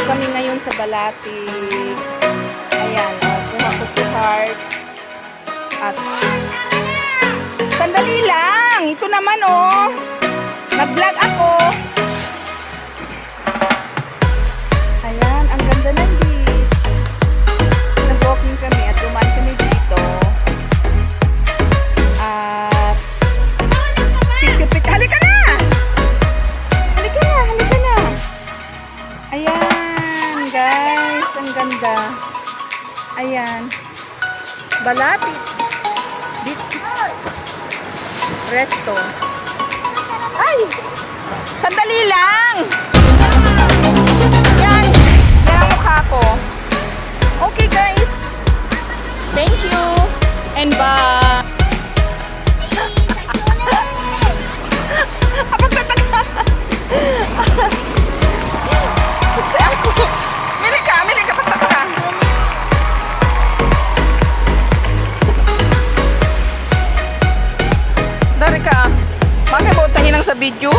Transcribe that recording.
kami ngayon sa Balati. Ayan, kung ako si Heart. At sandali lang. Ito naman oh. Nag-vlog ako. Ayan, ang ganda ng beach. Nag-walking kami at dumaan kami dito. At picture-picture. Halika na! Halika na, halika na. Ayan, guys. Ang ganda. Ayan. Balati Beach Resto. Ay! Sandali lang! Yan. Yan ang mukha ko. Okay, guys. Thank you. And bye. Apa tataka? Kasi ako. Mili ka pataka. Dari ka. Bakit mo tahinang sa video?